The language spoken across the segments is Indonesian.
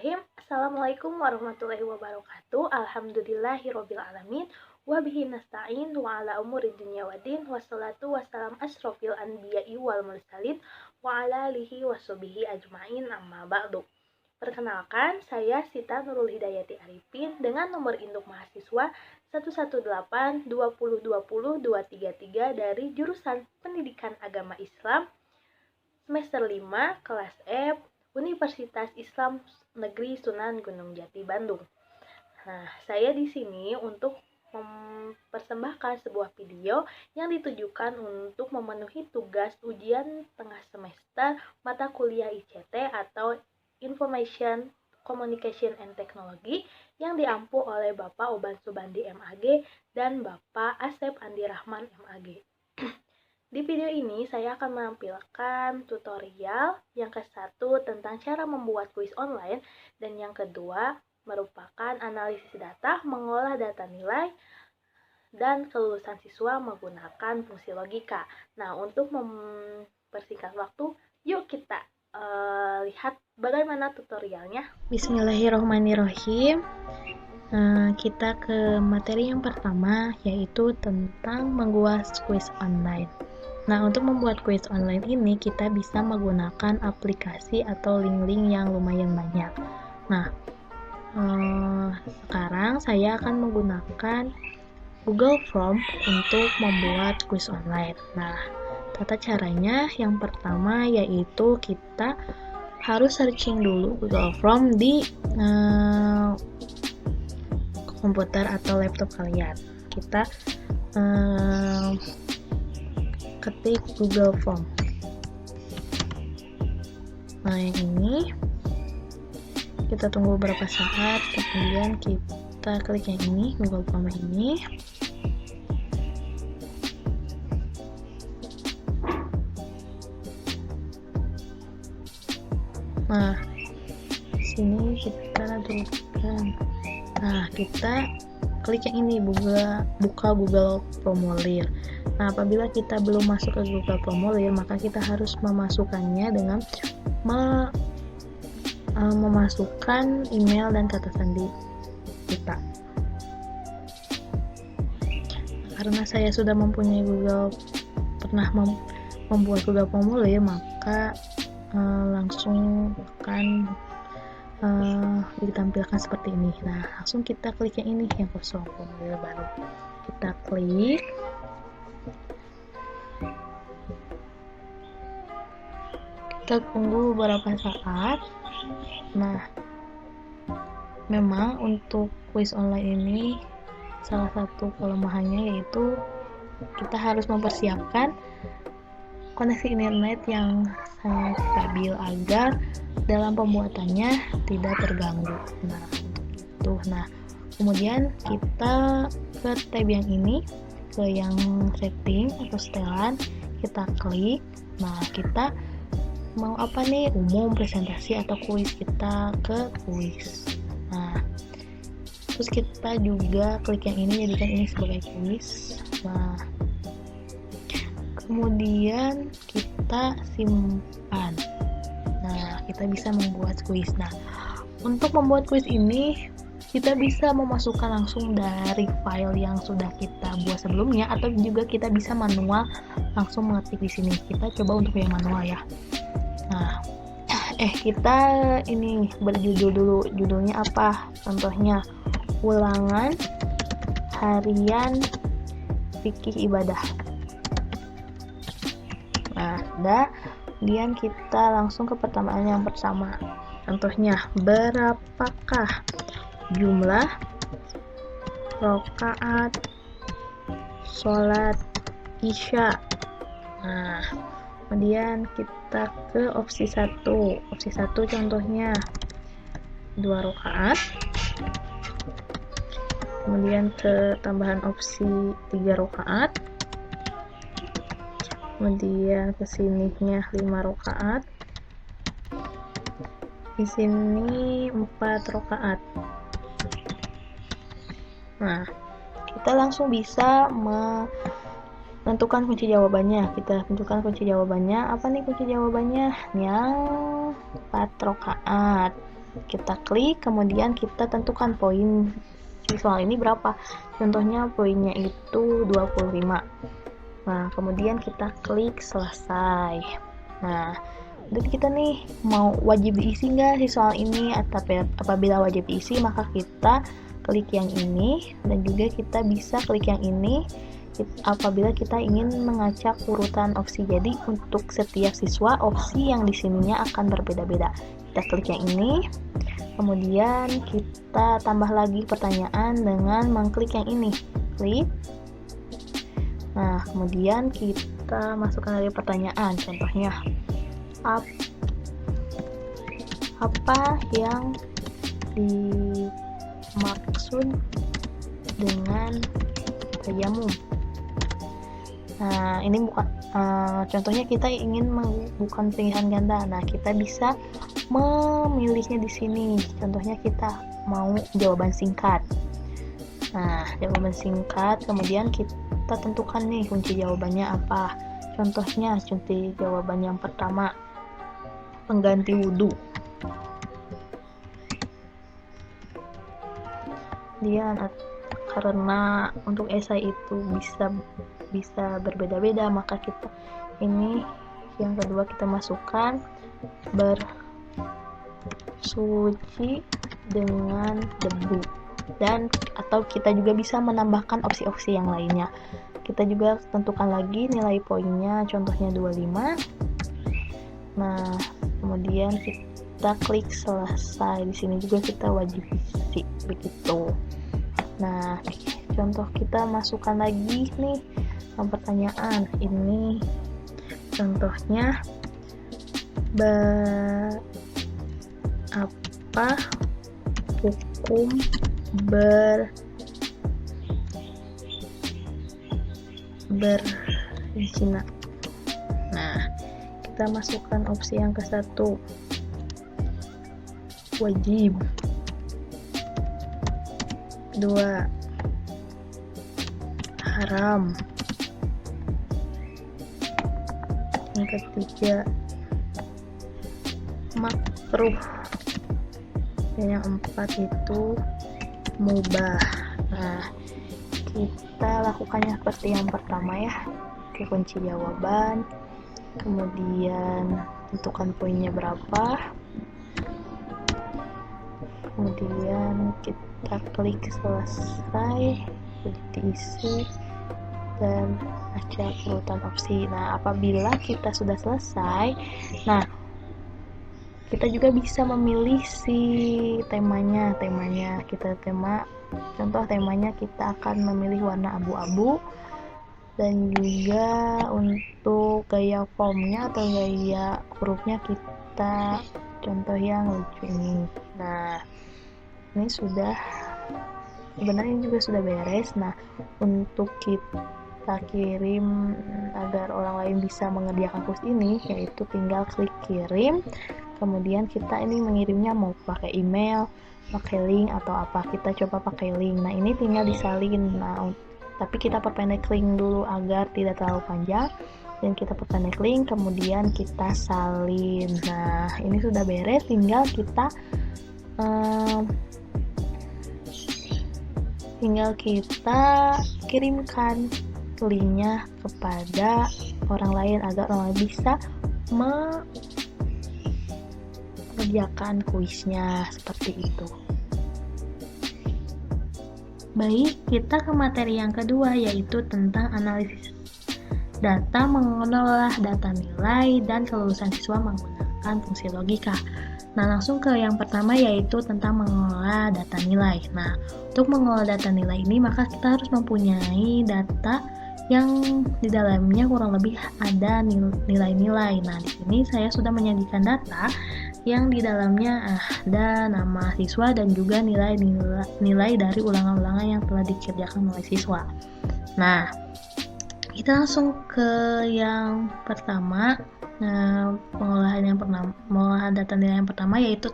Bismillahirrahmanirrahim. Assalamualaikum warahmatullahi wabarakatuh. Alhamdulillahirrabbilalamin. Wabihi nasta'in wa ala umuri dunya waddin. Wassalatu wassalam asrofil anbiya'i wal mursalin wa ala alihi washabihi ajma'in amma ba'du. Perkenalkan, saya Sita Nurul Hidayati Arifin dengan nomor induk mahasiswa 118-2020-233 dari jurusan Pendidikan Agama Islam semester 5 kelas E Universitas Islam Negeri Sunan Gunung Jati Bandung. Nah, saya di sini untuk mempersembahkan sebuah video yang ditujukan untuk memenuhi tugas ujian tengah semester mata kuliah ICT atau Information Communication and Technology yang diampu oleh Bapak Oban Subandi MAG dan Bapak Asep Andi Rahman MAG. Di video ini saya akan menampilkan tutorial yang ke-1 tentang cara membuat kuis online dan yang kedua merupakan analisis data, mengolah data nilai, dan kelulusan siswa menggunakan fungsi logika. Nah, untuk mempersingkat waktu, yuk kita lihat bagaimana tutorialnya. Bismillahirrahmanirrahim. Kita ke materi yang pertama, yaitu tentang membuat kuis online. Nah, untuk membuat kuis online ini kita bisa menggunakan aplikasi atau link-link yang lumayan banyak. Nah, sekarang saya akan menggunakan Google Form untuk membuat kuis online. Nah, tata caranya yang pertama yaitu kita harus searching dulu Google Form di komputer atau laptop kalian. Kita ketik Google Form. Nah, yang ini kita tunggu beberapa saat, kemudian kita klik yang ini, Google Form ini. Nah, sini kita tuliskan. Nah, kita klik yang ini, buka Google Formulir. Nah, apabila kita belum masuk ke Google Formulir, maka kita harus memasukkannya dengan memasukkan email dan kata sandi kita. Karena saya sudah mempunyai pernah membuat Google Formulir, maka langsung akan ditampilkan seperti ini. Nah, langsung kita klik yang ini, yang kosong, formulir baru. Kita klik. Kita tunggu beberapa saat. Nah, memang untuk kuis online ini salah satu kelemahannya yaitu kita harus mempersiapkan koneksi internet yang sangat stabil agar dalam pembuatannya tidak terganggu. Nah, untuk itu. Nah, kemudian kita ke tab yang ini, ke yang setting atau setelan, kita klik. Nah, kita mau apa nih, umum, presentasi, atau kuis, kita ke kuis. Nah, terus kita juga klik yang ini, jadikan ini sebagai kuis. Nah, kemudian kita simpan. Nah, kita bisa membuat kuis. Nah, untuk membuat kuis ini kita bisa memasukkan langsung dari file yang sudah kita buat sebelumnya, atau juga kita bisa manual langsung mengetik di sini. Kita coba untuk yang manual ya. Nah, kita ini berjudul dulu. Judulnya apa? Contohnya ulangan harian fikih ibadah. Nah, kemudian kita langsung ke pertanyaan yang pertama. Contohnya, berapakah jumlah rakaat sholat isya? Nah, kemudian kita ke opsi 1. Opsi 1 contohnya 2 rakaat. Kemudian ke tambahan opsi 3 rakaat. Kemudian ke sininya 5 rakaat. Di sini 4 rakaat. Nah, kita langsung bisa menentukan kunci jawabannya. Kita tentukan kunci jawabannya. Apa nih kunci jawabannya? Yang 4 rakaat. kita klik, kemudian kita tentukan poin soal ini berapa. Contohnya poinnya itu 25. Nah, kemudian kita klik selesai. Nah, jadi kita nih mau wajib diisi nggak si soal ini, atau apabila wajib diisi maka kita klik yang ini, dan juga kita bisa klik yang ini apabila kita ingin mengacak urutan opsi. Jadi untuk setiap siswa opsi yang di sininya akan berbeda-beda. Kita klik yang ini, kemudian kita tambah lagi pertanyaan dengan mengklik yang ini, klik. Nah, kemudian kita masukkan lagi pertanyaan, contohnya apa yang dimaksud dengan tayamum. Nah, ini bukan contohnya kita ingin bukan pilihan ganda. Nah, kita bisa memilihnya di sini. Contohnya kita mau jawaban singkat. Nah, jawaban singkat, kemudian kita tentukan nih kunci jawabannya apa. Contohnya kunci jawaban yang pertama, pengganti wudhu. Kemudian karena untuk esai itu bisa berbeda-beda, maka kita ini yang kedua kita masukkan bersuci dengan debu, dan atau kita juga bisa menambahkan opsi-opsi yang lainnya. Kita juga tentukan lagi nilai poinnya, contohnya 25. Nah, kemudian kita klik selesai. Di sini juga kita wajib isi begitu. Nah, contoh kita masukkan lagi nih pertanyaan. Ini contohnya apa hukum berzina. Nah, kita masukkan opsi yang ke-1, wajib. 2, haram. Yang ketiga, makruh. Dan yang 4 itu mubah. Nah, kita lakukannya seperti yang pertama ya. Oke, kunci jawaban, kemudian tentukan poinnya berapa, kemudian kita klik selesai, diisi, dan acak urutan opsi. Nah, apabila kita sudah selesai, nah kita juga bisa memilih si temanya kita contoh temanya kita akan memilih warna abu-abu, dan juga untuk gaya formnya atau gaya hurufnya kita contoh yang lucu ini. Nah, ini sebenarnya juga sudah beres. Nah, untuk kita kirim agar orang lain bisa mengerjakan kurs ini, yaitu tinggal klik kirim, kemudian kita ini mengirimnya mau pakai email, pakai link, atau apa. Kita coba pakai link. Nah, ini tinggal disalin. Nah, tapi kita perpendek link dulu agar tidak terlalu panjang, dan kita perpendek link, kemudian kita salin. Nah, ini sudah beres, tinggal kita kirimkan linknya kepada orang lain agar orang lain bisa mengerjakan kuisnya, seperti itu. Baik, kita ke materi yang kedua, yaitu tentang analisis data, mengolah data nilai, dan kelulusan siswa menggunakan fungsi logika. Nah, langsung ke yang pertama, yaitu tentang mengolah data nilai. Nah, untuk mengolah data nilai ini, maka kita harus mempunyai data yang di dalamnya kurang lebih ada nilai-nilai. Nah, di sini saya sudah menyajikan data yang di dalamnya ada nama siswa dan juga nilai dari ulangan-ulangan yang telah dikerjakan oleh siswa. Nah, kita langsung ke yang pertama. Nah, pengolahan data nilai yang pertama yaitu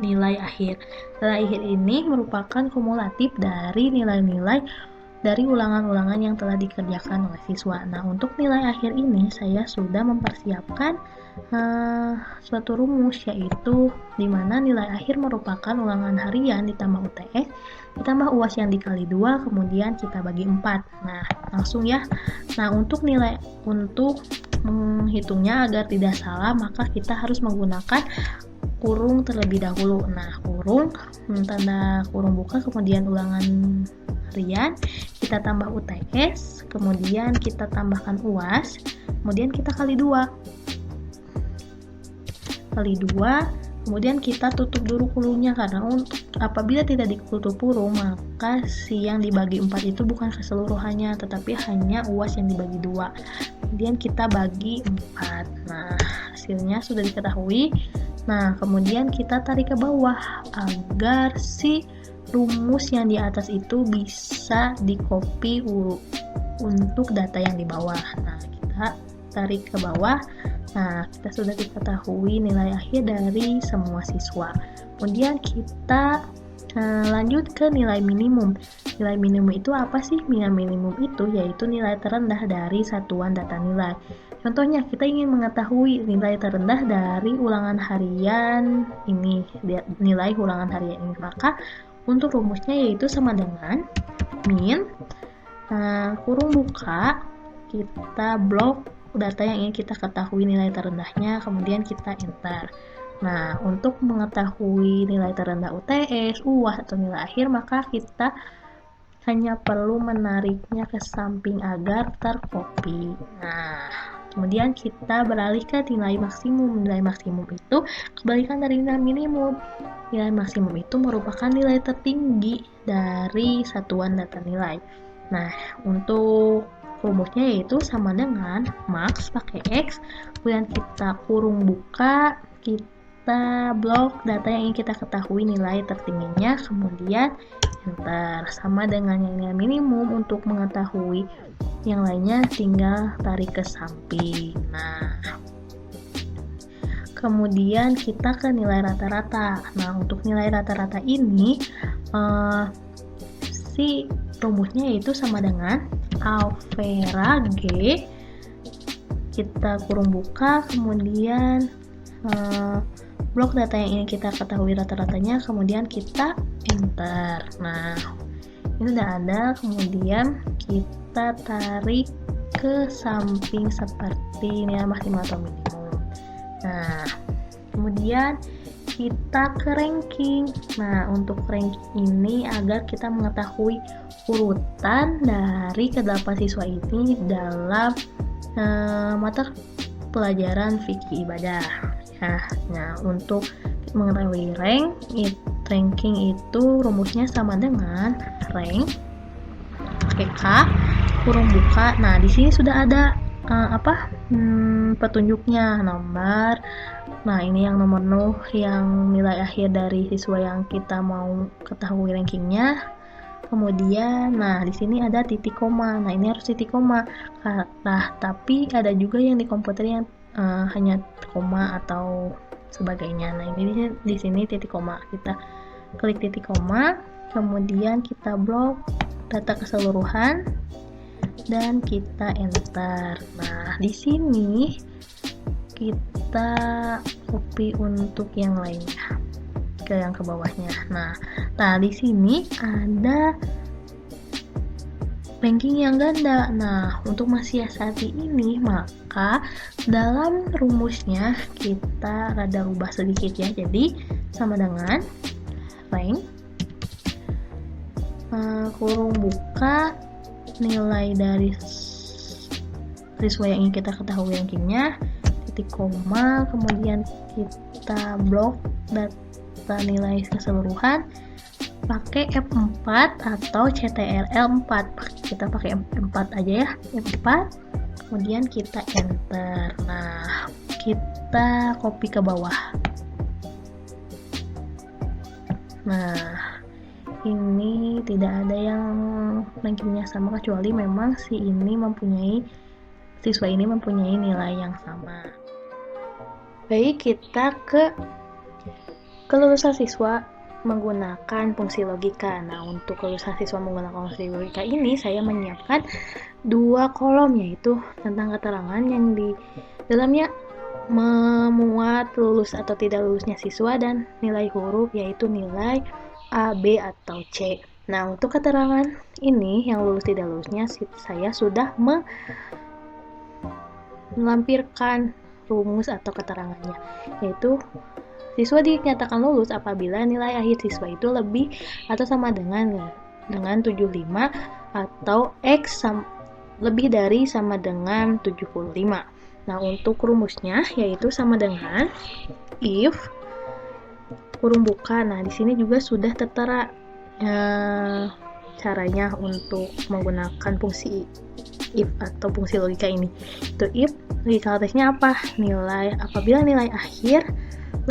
nilai akhir. Nilai akhir ini merupakan kumulatif dari nilai-nilai dari ulangan-ulangan yang telah dikerjakan oleh siswa. Nah, untuk nilai akhir ini saya sudah mempersiapkan suatu rumus, yaitu di mana nilai akhir merupakan ulangan harian ditambah UTS ditambah UAS yang dikali 2, kemudian kita bagi 4. Nah, langsung ya. Nah, untuk menghitungnya agar tidak salah, maka kita harus menggunakan kurung terlebih dahulu. Nah, tanda kurung buka, kemudian ulangan harian, kita tambah UTS, kemudian kita tambahkan UAS, kemudian kita kali 2, kemudian kita tutup dulu kurungnya, karena apabila tidak ditutup kurung, maka si yang dibagi 4 itu bukan keseluruhannya, tetapi hanya UAS yang dibagi 2. Kemudian kita bagi 4. Nah, hasilnya sudah diketahui. Nah, kemudian kita tarik ke bawah agar si rumus yang di atas itu bisa di-copy untuk data yang di bawah. Nah, kita tarik ke bawah. Nah, kita sudah diketahui nilai akhir dari semua siswa. Kemudian kita lanjut ke nilai minimum. Nilai minimum itu apa sih? Nilai minimum itu yaitu nilai terendah dari satuan data nilai. Contohnya, kita ingin mengetahui nilai terendah dari ulangan harian ini, nilai ulangan harian ini. Maka untuk rumusnya yaitu sama dengan min kurung buka, kita blok data yang ingin kita ketahui nilai terendahnya, kemudian kita enter. Nah, untuk mengetahui nilai terendah UTS, UAS, atau nilai akhir, maka kita hanya perlu menariknya ke samping agar tercopy. Nah, kemudian kita beralih ke nilai maksimum. Nilai maksimum itu kebalikan dari nilai minimum. Nilai maksimum itu merupakan nilai tertinggi dari satuan data nilai. Nah, untuk rumusnya yaitu sama dengan max pakai X, kemudian kita kurung buka, kita blok data yang ingin kita ketahui nilai tertingginya, kemudian enter. Sama dengan yang nilai minimum, untuk mengetahui yang lainnya tinggal tarik ke samping. Nah, kemudian kita ke nilai rata-rata. Nah, untuk nilai rata-rata ini si rumusnya yaitu sama dengan alpha G, kita kurung buka, kemudian blok data yang ingin kita ketahui rata-ratanya, kemudian kita enter. Nah, ini udah ada, kemudian kita tarik ke samping seperti nilai maksimal atau minimum. Nah, kemudian kita ke ranking. Nah, untuk ranking ini agar kita mengetahui urutan dari ke-8 siswa ini dalam mata pelajaran fikih ibadah. Nah, untuk mengetahui ranking itu rumusnya sama dengan rank pakai K kurung buka. Nah, di sini sudah ada petunjuknya, nomor. Nah, ini yang nomor 0 yang nilai akhir dari siswa yang kita mau ketahui rankingnya. Kemudian, nah di sini ada titik koma. Nah, ini harus titik koma. Nah, tapi ada juga yang di komputer yang hanya koma atau sebagainya. Nah, ini di sini titik koma. Kita klik titik koma, kemudian kita blok data keseluruhan dan kita enter. Nah, di sini kita copy untuk yang lainnya ke yang ke bawahnya. Nah, di sini ada ranking yang ganda. Nah, untuk mensiasati ini, maka dalam rumusnya kita rada rubah sedikit ya. Jadi, sama dengan rank kurung buka nilai dari siswa yang ingin kita ketahui rankingnya, titik koma, kemudian kita blok data nilai keseluruhan pakai F4 atau CTRL 4. Kita pakai F4 aja ya, F4, kemudian kita enter. Nah, kita copy ke bawah. Nah, ini tidak ada yang rankingnya sama, kecuali memang siswa ini mempunyai nilai yang sama. Baik, kita ke kelulusan siswa. menggunakan fungsi logika. Nah, untuk kelulusan siswa menggunakan fungsi logika ini saya menyiapkan 2 kolom, yaitu tentang keterangan yang di dalamnya memuat lulus atau tidak lulusnya siswa dan nilai huruf, yaitu nilai A, B, atau C. Nah, untuk keterangan ini yang lulus tidak lulusnya saya sudah melampirkan rumus atau keterangannya, yaitu siswa dinyatakan lulus apabila nilai akhir siswa itu lebih atau sama dengan 75 atau X lebih dari sama dengan 75. Nah, untuk rumusnya yaitu sama dengan if kurung buka. Nah, di sini juga sudah tertera caranya untuk menggunakan fungsi if atau fungsi logika ini. Itu if logical testnya apa? Apabila nilai akhir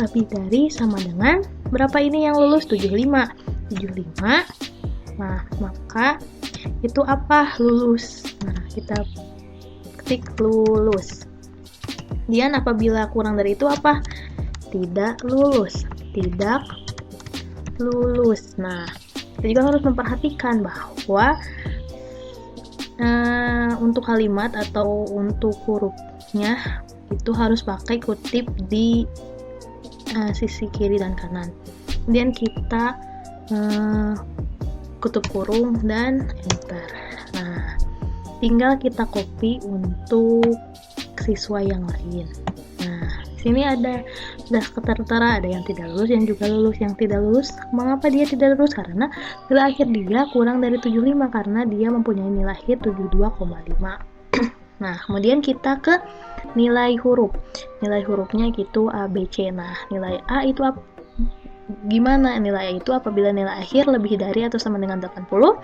lebih dari sama dengan berapa ini yang lulus? 75. Nah, maka itu apa? Lulus. Nah, kita ketik lulus. Kemudian apabila kurang dari itu apa? Tidak lulus. Nah, kita juga harus memperhatikan bahwa untuk kalimat atau untuk hurufnya itu harus pakai kutip di sisi kiri dan kanan. Kemudian kita tutup kurung dan enter. Nah, tinggal kita copy untuk siswa yang lain. Nah, di sini sudah tertera ada yang tidak lulus, yang juga lulus. Yang tidak lulus, mengapa dia tidak lulus? Karena nilai akhir dia kurang dari 75, karena dia mempunyai nilai akhir 72,5. Nah, kemudian kita ke nilai huruf. Nilai hurufnya itu A, B, C. Nah, nilai A itu gimana? Nilai A itu apabila nilai akhir lebih dari atau sama dengan 80.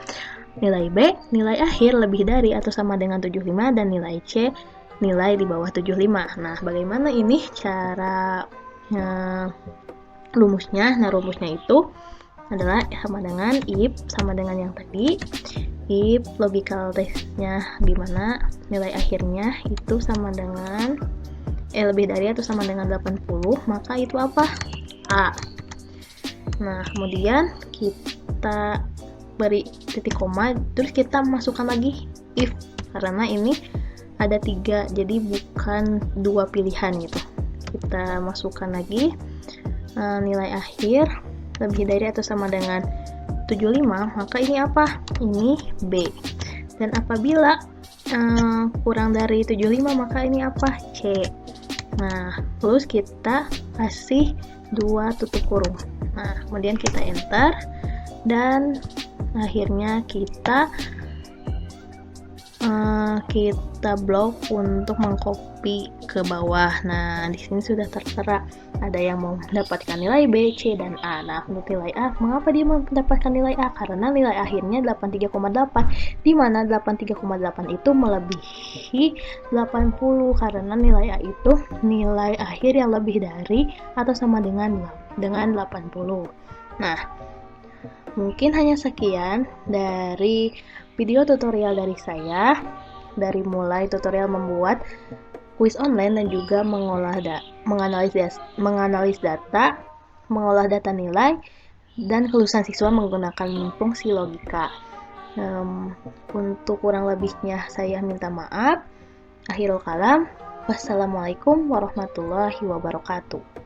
Nilai B, nilai akhir lebih dari atau sama dengan 75. Dan nilai C, nilai di bawah 75. Nah, bagaimana ini cara rumusnya? Nah, rumusnya itu adalah sama dengan if, sama dengan yang tadi. If logical testnya gimana? Nilai akhirnya itu sama dengan lebih dari atau sama dengan 80, maka itu apa? A. Nah, kemudian kita beri titik koma, terus kita masukkan lagi if, karena ini ada 3, jadi bukan 2 pilihan gitu. Kita masukkan lagi nilai akhir lebih dari atau sama dengan 75, maka ini apa? Ini B. Dan apabila kurang dari 75, maka ini apa? C. Nah, terus kita kasih 2 tutup kurung. Nah, kemudian kita enter dan akhirnya kita blok untuk mengcopy ke bawah. Nah, di sini sudah tertera ada yang mau mendapatkan nilai B, C, dan A. Nah, untuk nilai A, mengapa dia mendapatkan nilai A? Karena nilai akhirnya 83,8, di mana 83,8 itu melebihi 80, karena nilai A itu nilai akhir yang lebih dari atau sama dengan 80. Nah, mungkin hanya sekian dari video tutorial dari saya, dari mulai tutorial membuat kuis online dan juga menganalisis data, mengolah data nilai, dan kelulusan siswa menggunakan fungsi logika. Untuk kurang lebihnya saya minta maaf. Akhirul kalam. Wassalamualaikum warahmatullahi wabarakatuh.